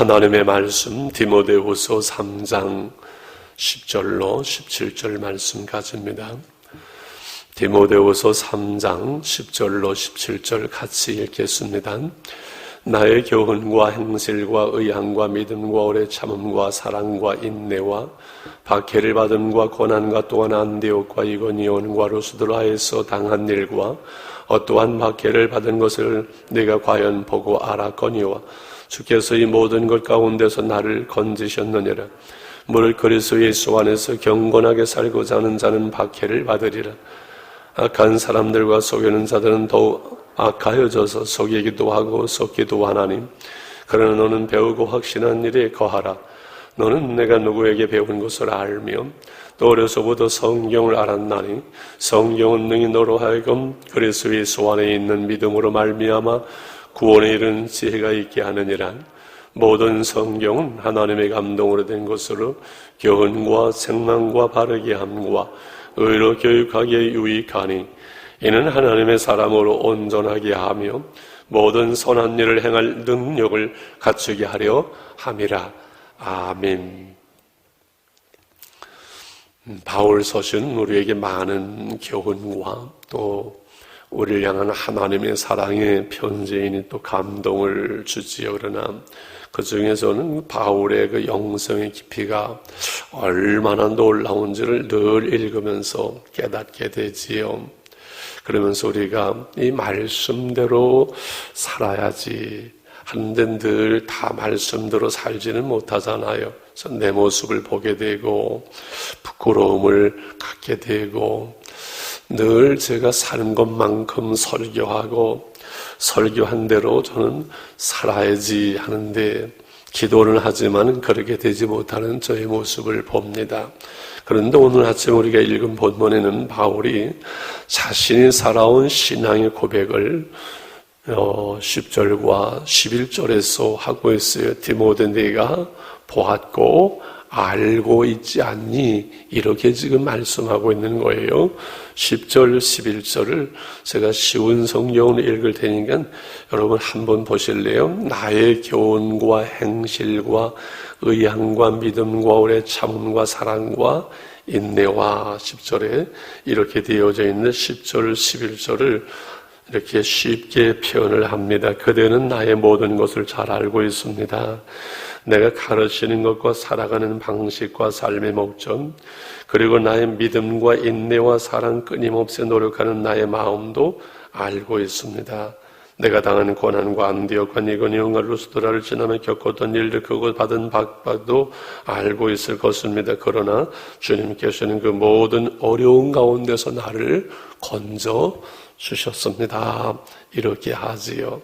하나님의 말씀 디모데후서 3장 10절로 17절 말씀 가집니다. 디모데후서 3장 10절로 17절 같이 읽겠습니다. 나의 교훈과 행실과 의향과 믿음과 오래 참음과 사랑과 인내와 박해를 받음과 고난과 또한 안디옥과 이고니온과 루스드라에서 당한 일과 어떠한 박해를 받은 것을 내가 과연 보고 알았거니와 주께서 이 모든 것 가운데서 나를 건지셨느니라. 무릇 그리스도 예수 안에서 경건하게 살고자 하는 자는 박해를 받으리라. 악한 사람들과 속이는 자들은 더욱 악하여져서 속이기도 하고 속기도 하나니 그러나 너는 배우고 확신한 일에 거하라. 너는 내가 누구에게 배운 것을 알며 또 어려서부터 성경을 알았나니 성경은 능히 너로 하여금 그리스도 예수 안에 있는 믿음으로 말미암아 구원에 이르는 지혜가 있게 하느니라. 모든 성경은 하나님의 감동으로 된 것으로 교훈과 책망과 바르게 함과 의로 교육하기에 유익하니 이는 하나님의 사람으로 온전하게 하며 모든 선한 일을 행할 능력을 갖추게 하려 함이라. 아멘. 바울 서신은 우리에게 많은 교훈과 또 우리를 향한 하나님의 사랑의 편지이니 또 감동을 주지요. 그러나 그 중에서는 바울의 그 영성의 깊이가 얼마나 놀라운지를 늘 읽으면서 깨닫게 되지요. 그러면서 우리가 이 말씀대로 살아야지 하는데 늘 다 말씀대로 살지는 못하잖아요. 그래서 내 모습을 보게 되고 부끄러움을 갖게 되고 늘 제가 사는 것만큼 설교하고 설교한 대로 저는 살아야지 하는데 기도는 하지만 그렇게 되지 못하는 저의 모습을 봅니다. 그런데 오늘 아침 우리가 읽은 본문에는 바울이 자신이 살아온 신앙의 고백을 10절과 11절에서 하고 있어요. 디모데 네가 보았고 알고 있지 않니? 이렇게 지금 말씀하고 있는 거예요. 10절, 11절을 제가 쉬운 성경으로 읽을 테니까 여러분 한번 보실래요? 나의 교훈과 행실과 의향과 믿음과 오래 참음과 사랑과 인내와 10절에 이렇게 되어져 있는 10절, 11절을 이렇게 쉽게 표현을 합니다. 그대는 나의 모든 것을 잘 알고 있습니다. 내가 가르치는 것과 살아가는 방식과 삶의 목적, 그리고 나의 믿음과 인내와 사랑 끊임없이 노력하는 나의 마음도 알고 있습니다. 내가 당한 고난과 안디옥과 이고니온과 루스드라를 지나며 겪었던 일들, 그곳 받은 박박도 알고 있을 것입니다. 그러나 주님께서는 그 모든 어려운 가운데서 나를 건져 주셨습니다. 이렇게 하지요.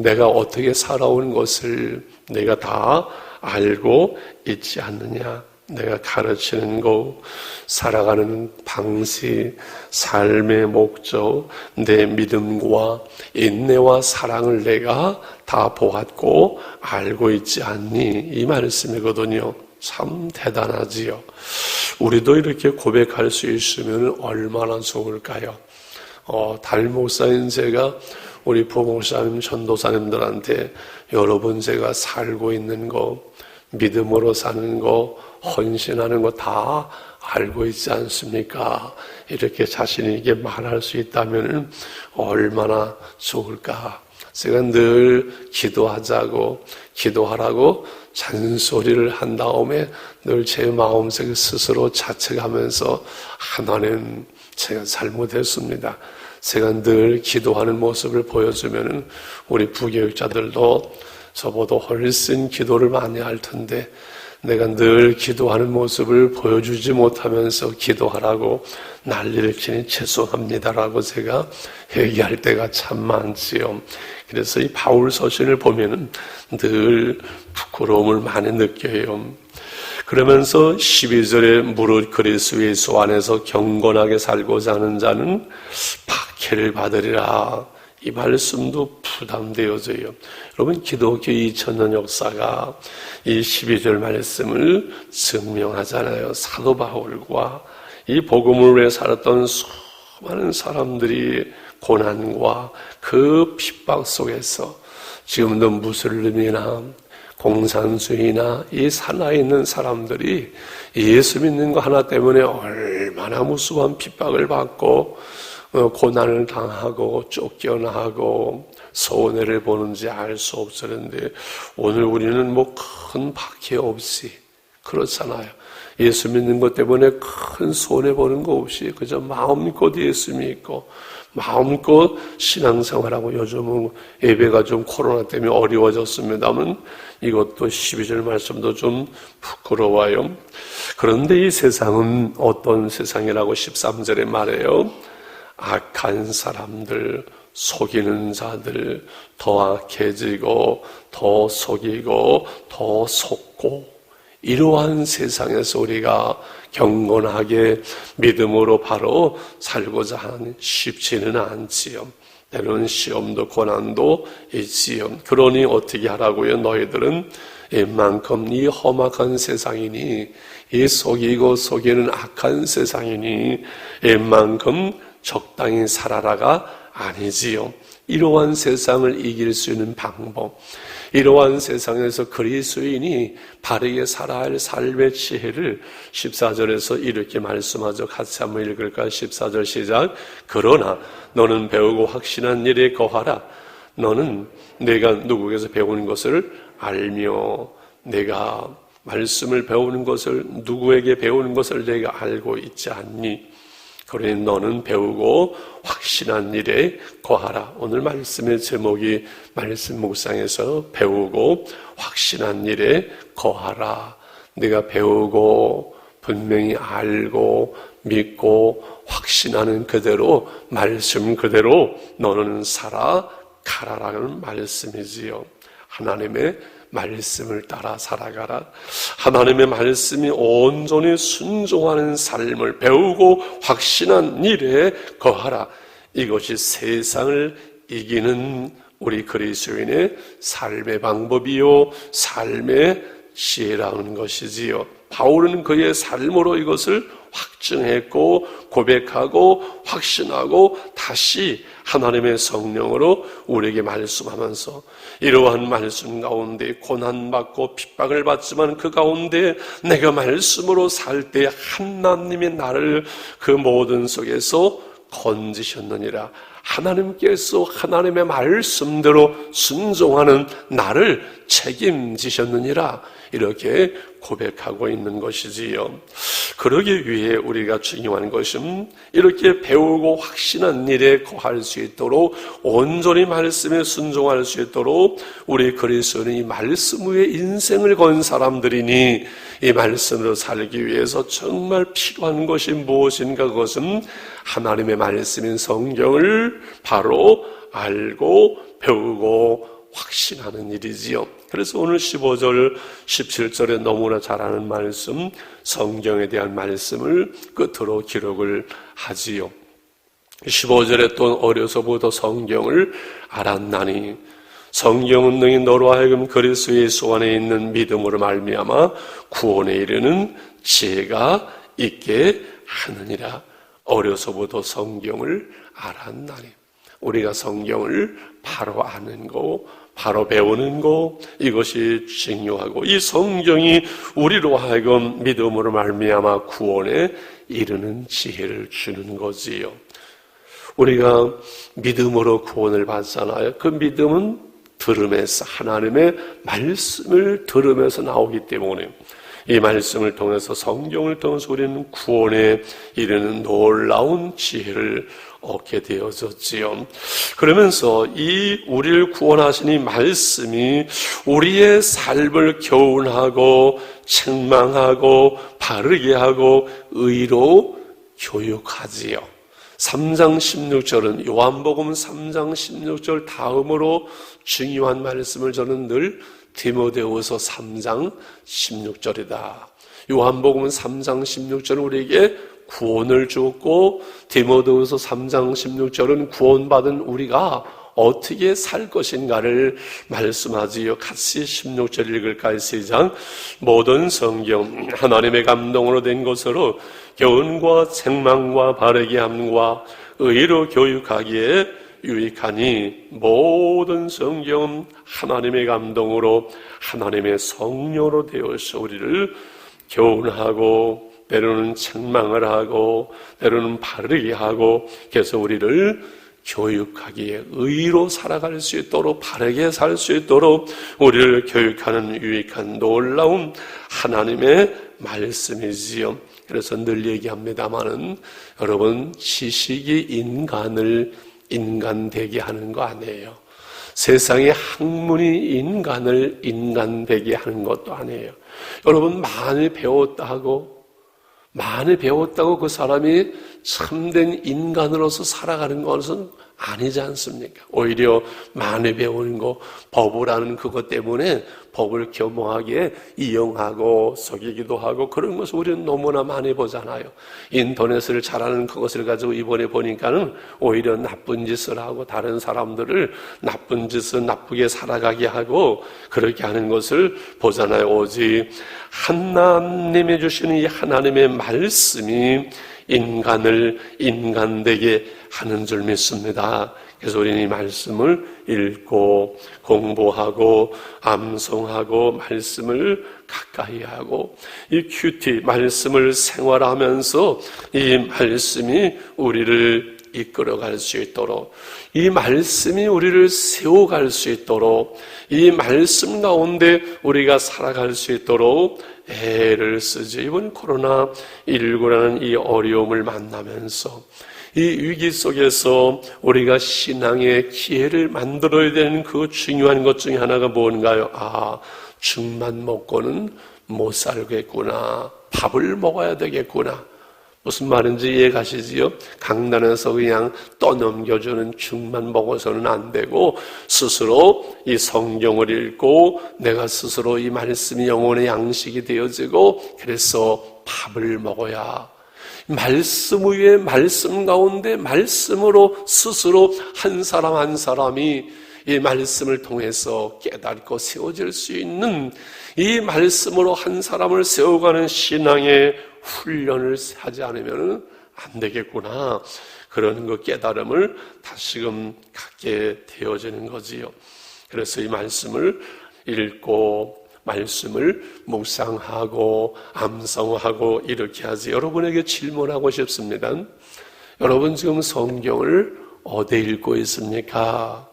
내가 어떻게 살아온 것을 내가 다 알고 있지 않느냐. 내가 가르치는 것, 살아가는 방식, 삶의 목적, 내 믿음과 인내와 사랑을 내가 다 보았고 알고 있지 않니? 이 말씀이거든요. 참 대단하지요. 우리도 이렇게 고백할 수 있으면 얼마나 좋을까요? 담임 목사인 제가 우리 부목사님, 전도사님들한테 여러분 제가 살고 있는 거, 믿음으로 사는 거, 헌신하는 거 다 알고 있지 않습니까? 이렇게 자신 있게 말할 수 있다면 얼마나 좋을까? 제가 늘 기도하라고 잔소리를 한 다음에 늘 제 마음속에 스스로 자책하면서 하나님 제가 잘못했습니다. 제가 늘 기도하는 모습을 보여주면 우리 부교육자들도 저보다 훨씬 기도를 많이 할 텐데 내가 늘 기도하는 모습을 보여주지 못하면서 기도하라고 난리를 치니 죄송합니다라고 제가 얘기할 때가 참 많지요. 그래서 이 바울 서신을 보면은 늘 부끄러움을 많이 느껴요. 그러면서 12절에 무릇 그리스도 예수 안에서 경건하게 살고자 하는 자는 박해를 받으리라. 이 말씀도 부담되어져요. 여러분, 기독교 2000년 역사가 이 12절 말씀을 증명하잖아요. 사도 바울과 이 복음을 위해 살았던 수많은 사람들이 고난과 그 핍박 속에서 지금도 무슬림이나 공산주의나 이 산하에 있는 사람들이 예수 믿는 거 하나 때문에 얼마나 무수한 핍박을 받고 고난을 당하고 쫓겨나고 손해를 보는지 알 수 없었는데, 오늘 우리는 뭐 큰 박해 없이 그렇잖아요. 예수 믿는 것 때문에 큰 손해보는 거 없이 그저 마음껏 예수 믿고 마음껏 신앙생활하고, 요즘은 예배가 좀 코로나 때문에 어려워졌습니다만 이것도 12절 말씀도 좀 부끄러워요. 그런데 이 세상은 어떤 세상이라고 13절에 말해요. 악한 사람들, 속이는 자들, 더 악해지고 더 속이고 더 속고, 이러한 세상에서 우리가 경건하게 믿음으로 바로 살고자 하는 쉽지는 않지요. 때로는 시험도 고난도 있지요. 그러니 어떻게 하라고요? 너희들은 이만큼 이 험악한 세상이니, 이 속이고 속이는 악한 세상이니 이만큼 적당히 살아라가 아니지요. 이러한 세상을 이길 수 있는 방법, 이러한 세상에서 그리스도인이 바르게 살아야 할 삶의 지혜를 14절에서 이렇게 말씀하죠. 같이 한번 읽을까요? 14절 시작. 그러나 너는 배우고 확신한 일에 거하라. 너는 내가 누구에게서 배우는 것을 알며, 내가 말씀을 배우는 것을, 누구에게 배우는 것을 내가 알고 있지 않니? 그러니 너는 배우고 확신한 일에 거하라. 오늘 말씀의 제목이 말씀 묵상에서 배우고 확신한 일에 거하라. 내가 배우고 분명히 알고 믿고 확신하는 그대로, 말씀 그대로 너는 살아가라라는 말씀이지요. 하나님의 말씀을 따라 살아가라. 하나님의 말씀이 온전히 순종하는 삶을 배우고 확신한 일에 거하라. 이것이 세상을 이기는 우리 그리스도인의 삶의 방법이요, 삶의 지혜라는 것이지요. 바울은 그의 삶으로 이것을 확증했고 고백하고 확신하고 다시 하나님의 성령으로 우리에게 말씀하면서, 이러한 말씀 가운데 고난받고 핍박을 받지만 그 가운데 내가 말씀으로 살 때 하나님이 나를 그 모든 속에서 건지셨느니라. 하나님께서 하나님의 말씀대로 순종하는 나를 책임지셨느니라. 이렇게 고백하고 있는 것이지요. 그러기 위해 우리가 중요한 것은 이렇게 배우고 확신한 일에 거할 수 있도록, 온전히 말씀에 순종할 수 있도록 우리 그리스도인이 이 말씀 위에 인생을 건 사람들이니, 이 말씀으로 살기 위해서 정말 필요한 것이 무엇인가? 그것은 하나님의 말씀인 성경을 바로 알고 배우고 확신하는 일이지요. 그래서 오늘 15절, 17절에 너무나 잘 아는 말씀, 성경에 대한 말씀을 끝으로 기록을 하지요. 15절에 또 어려서부터 성경을 알았나니, 성경은 능히 너로 하여금 그리스도 예수 안에 있는 믿음으로 말미암아 구원에 이르는 지혜가 있게 하느니라. 어려서부터 성경을 알았나니, 우리가 성경을 바로 아는 거, 바로 배우는 거, 이것이 중요하고, 이 성경이 우리로 하여금 믿음으로 말미암아 구원에 이르는 지혜를 주는 거지요. 우리가 믿음으로 구원을 받잖아요. 그 믿음은 들음에서, 하나님의 말씀을 들으면서 나오기 때문에 이 말씀을 통해서, 성경을 통해서 우리는 구원에 이르는 놀라운 지혜를 얻게 되어졌지요. 그러면서 이 우리를 구원하신 이 말씀이 우리의 삶을 교훈하고 책망하고 바르게 하고 의로 교육하지요. 3장 16절은 요한복음 3장 16절 다음으로 중요한 말씀을 저는 늘 디모데후서 3장 16절이다. 요한복음 3장 16절은 우리에게 구원을 주었고, 디모데후서 3장 16절은 구원받은 우리가 어떻게 살 것인가를 말씀하지요. 같이 16절 읽을까요? 시작. 모든 성경 하나님의 감동으로 된 것으로 교훈과 책망과 바르게 함과 의로 교육하기에 유익하니 모든 성경은 하나님의 감동으로 하나님의 성령으로 되어서 우리를 교훈하고 때로는 책망을 하고 때로는 바르게 하고 그래서 우리를 교육하기에 의로 살아갈 수 있도록 바르게 살 수 있도록 우리를 교육하는 유익한 놀라운 하나님의 말씀이지요. 그래서 늘 얘기합니다마는 여러분 지식이 인간을 인간되게 하는 거 아니에요. 세상의 학문이 인간을 인간되게 하는 것도 아니에요. 여러분 많이 배웠다고 그 사람이 참된 인간으로서 살아가는 것은 아니지 않습니까? 오히려 많이 배우는 거, 법을 아는 그것 때문에 법을 겸허하게 이용하고 속이기도 하고 그런 것을 우리는 너무나 많이 보잖아요. 인터넷을 잘하는 그것을 가지고 이번에 보니까는 오히려 나쁜 짓을 하고 다른 사람들을 나쁜 짓을 나쁘게 살아가게 하고 그렇게 하는 것을 보잖아요. 오직 하나님이 주시는 이 하나님의 말씀이 인간을 인간되게 하는 줄 믿습니다. 그래서 우리는 이 말씀을 읽고 공부하고 암송하고 말씀을 가까이 하고 이 큐티 말씀을 생활하면서 이 말씀이 우리를 이끌어갈 수 있도록 이 말씀이 우리를 세워갈 수 있도록 이 말씀 가운데 우리가 살아갈 수 있도록 애를 쓰지. 이번 코로나19라는 이 어려움을 만나면서 이 위기 속에서 우리가 신앙의 기회를 만들어야 되는 그 중요한 것 중에 하나가 뭔가요? 죽만 먹고는 못 살겠구나. 밥을 먹어야 되겠구나. 무슨 말인지 이해가시지요? 강단에서 그냥 떠넘겨주는 죽만 먹어서는 안 되고 스스로 이 성경을 읽고 내가 스스로 이 말씀이 영혼의 양식이 되어지고 그래서 밥을 먹어야 말씀 위에 말씀 가운데 말씀으로 스스로 한 사람 한 사람이 이 말씀을 통해서 깨닫고 세워질 수 있는 이 말씀으로 한 사람을 세워가는 신앙의 훈련을 하지 않으면 안 되겠구나. 그런 그 깨달음을 다시금 갖게 되어지는 거지요. 그래서 이 말씀을 읽고 말씀을 묵상하고 암송하고 이렇게 하지. 여러분에게 질문하고 싶습니다. 여러분 지금 성경을 어디 읽고 있습니까?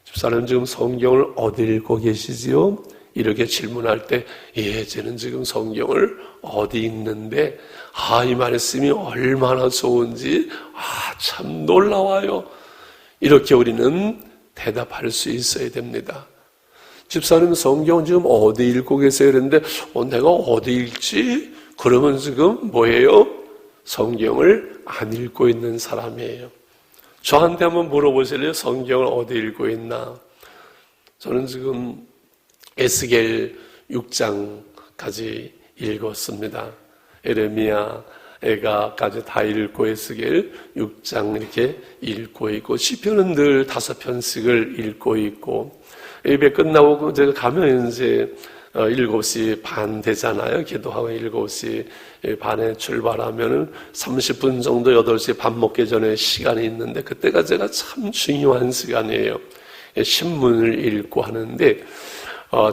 집사람 지금 성경을 어디 읽고 계시지요? 이렇게 질문할 때 저는 지금 성경을 어디 읽는데 이 말씀이 얼마나 좋은지 참 놀라워요. 이렇게 우리는 대답할 수 있어야 됩니다. 집사님 성경 지금 어디 읽고 계세요? 그런데 내가 어디 읽지? 그러면 지금 뭐예요? 성경을 안 읽고 있는 사람이에요. 저한테 한번 물어보실래요? 성경을 어디 읽고 있나? 저는 지금 에스겔 6장까지 읽었습니다. 에레미야, 에가까지 다 읽고 에스겔 6장 이렇게 읽고 있고 시편은 늘 5편씩을 읽고 있고 예배 끝나고 제가 가면 이제 7시 반 되잖아요. 기도하고 7시 반에 출발하면은 30분 정도 8시 밥 먹기 전에 시간이 있는데 그때가 제가 참 중요한 시간이에요. 신문을 읽고 하는데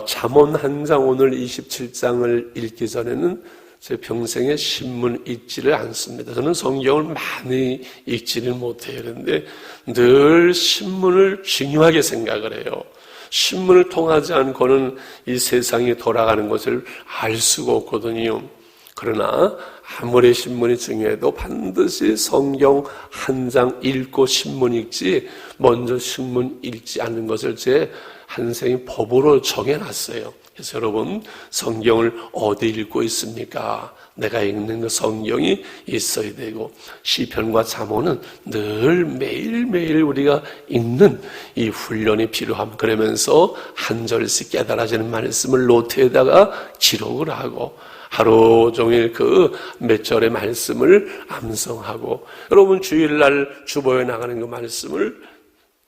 잠언 한 장 오늘 27장을 읽기 전에는 제 평생에 신문 읽지를 않습니다. 저는 성경을 많이 읽지는 못해요. 그런데 늘 신문을 중요하게 생각을 해요. 신문을 통하지 않고는 이 세상이 돌아가는 것을 알 수가 없거든요. 그러나 아무리 신문이 중요해도 반드시 성경 한 장 읽고 신문 읽지 먼저 신문 읽지 않는 것을 제 한생의 법으로 정해놨어요. 그래서 여러분 성경을 어디 읽고 있습니까? 내가 읽는 그 성경이 있어야 되고 시편과 잠언은 늘 매일매일 우리가 읽는 이 훈련이 필요함. 그러면서 한 절씩 깨달아지는 말씀을 노트에다가 기록을 하고 하루 종일 그 몇 절의 말씀을 암송하고 여러분 주일날 주보에 나가는 그 말씀을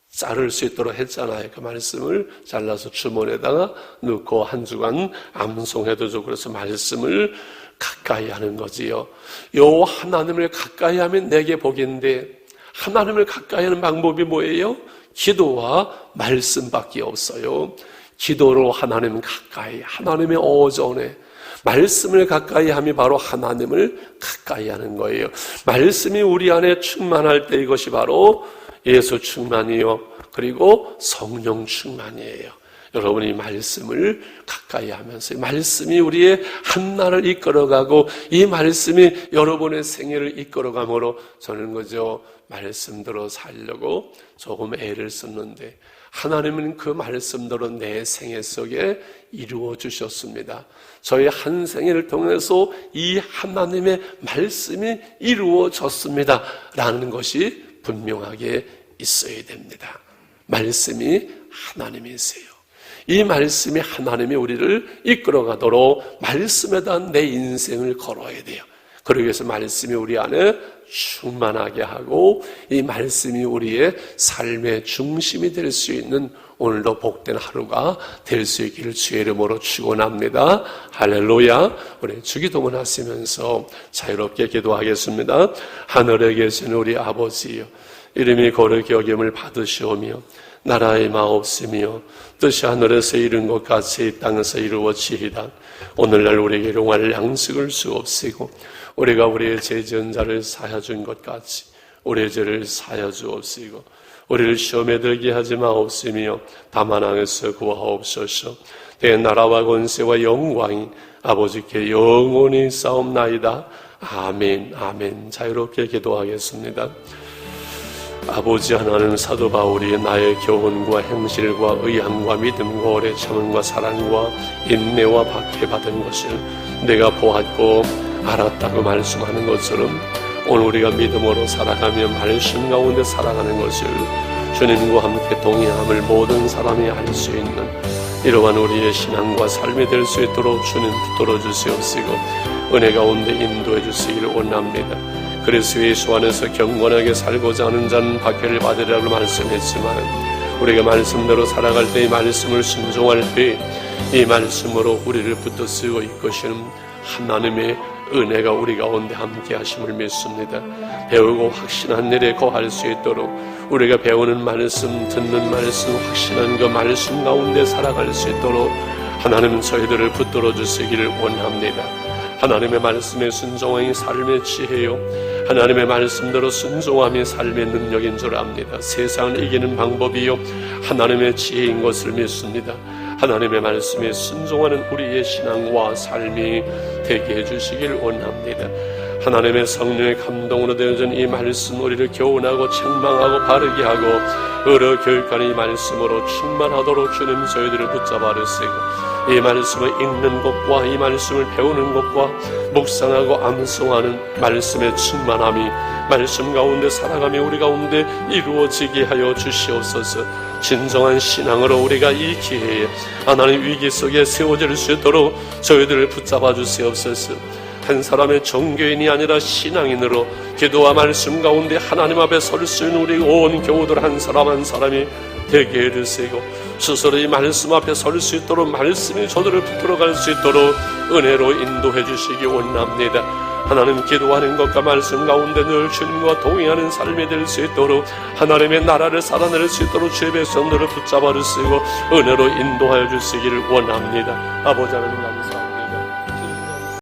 자를 수 있도록 했잖아요. 그 말씀을 잘라서 주머니에다가 넣고 한 주간 암송해도 좋고 그래서 말씀을 가까이 하는 거지요. 요 하나님을 가까이 하면 내게 복인데 하나님을 가까이 하는 방법이 뭐예요? 기도와 말씀밖에 없어요. 기도로 하나님 가까이, 하나님의 오전에 말씀을 가까이 함이 바로 하나님을 가까이 하는 거예요. 말씀이 우리 안에 충만할 때 이것이 바로 예수 충만이요, 그리고 성령 충만이에요. 여러분이 말씀을 가까이 하면서 말씀이 우리의 한날을 이끌어가고 이 말씀이 여러분의 생애를 이끌어가므로 저는 그저 말씀대로 살려고 조금 애를 썼는데 하나님은 그 말씀대로 내 생애 속에 이루어 주셨습니다. 저의 한 생애를 통해서 이 하나님의 말씀이 이루어졌습니다 라는 것이 분명하게 있어야 됩니다. 말씀이 하나님이세요. 이 말씀이 하나님이 우리를 이끌어가도록 말씀에다 내 인생을 걸어야 돼요. 그러기 위해서 말씀이 우리 안에 충만하게 하고 이 말씀이 우리의 삶의 중심이 될 수 있는 오늘도 복된 하루가 될 수 있기를 주의 이름으로 축원합니다. 할렐루야. 우리 주기도문 하시면서 자유롭게 기도하겠습니다. 하늘에 계신 우리 아버지여, 이름이 거룩히 여김을 받으시오며 나라의 마옵시며 뜻이 하늘에서 이룬 것 같이 이 땅에서 이루어지이다. 오늘날 우리에게 일용할 양식을 주옵시고 우리가 우리의 죄 지은 자를 사하여 준 것 같이 우리의 죄를 사하여 주옵시고 우리를 시험에 들게 하지 마옵시며 다만 악에서 구하옵소서. 내 나라와 권세와 영광이 아버지께 영원히 싸움나이다. 아멘. 아멘. 자유롭게 기도하겠습니다. 아버지 하나님, 사도 바울이 나의 교훈과 행실과 의향과 믿음과 오래 참음과 사랑과 인내와 박해받은 것을 내가 보았고 알았다고 말씀하는 것처럼 오늘 우리가 믿음으로 살아가며 말씀 가운데 살아가는 것을 주님과 함께 동행함을 모든 사람이 알 수 있는 이러한 우리의 신앙과 삶이 될 수 있도록 주님 붙들어 주시옵시고 은혜 가운데 인도해 주시기를 원합니다. 그리스도 예수 안에서 경건하게 살고자 하는 자는 박해를 받으리라고 말씀했지만 우리가 말씀대로 살아갈 때 이 말씀을 순종할 때 이 말씀으로 우리를 붙들고 이끄시는 하나님의 은혜가 우리 가운데 함께 하심을 믿습니다. 배우고 확신한 일에 거할 수 있도록 우리가 배우는 말씀, 듣는 말씀, 확신한 그 말씀 가운데 살아갈 수 있도록 하나님은 저희들을 붙들어 주시기를 원합니다. 하나님의 말씀에 순종함이 삶의 지혜요, 하나님의 말씀대로 순종함이 삶의 능력인 줄 압니다. 세상을 이기는 방법이요 하나님의 지혜인 것을 믿습니다. 하나님의 말씀에 순종하는 우리의 신앙과 삶이 되게 해주시길 원합니다. 하나님의 성령의 감동으로 되어진 이 말씀 우리를 교훈하고 책망하고 바르게 하고 의로 교육하는 이 말씀으로 충만하도록 주님 저희들을 붙잡아 주시고 이 말씀을 읽는 것과 이 말씀을 배우는 것과 묵상하고 암송하는 말씀의 충만함이 말씀 가운데 살아가며 우리 가운데 이루어지게 하여 주시옵소서. 진정한 신앙으로 우리가 이 기회에 하나님 위기 속에 세워질 수 있도록 저희들을 붙잡아 주시옵소서. 한 사람의 종교인이 아니라 신앙인으로 기도와 말씀 가운데 하나님 앞에 설 수 있는 우리 온 교우들 한 사람 한 사람이 되게 해주시고 스스로 이 말씀 앞에 설 수 있도록 말씀이 저들을 붙들어갈 수 있도록 은혜로 인도해 주시기 원합니다. 하나님, 기도하는 것과 말씀 가운데 늘 주님과 동행하는 삶이 될 수 있도록 하나님의 나라를 살아낼 수 있도록 주의 백성들을 붙잡아 주시고 은혜로 인도하여 주시기를 원합니다. 아버지 하나님,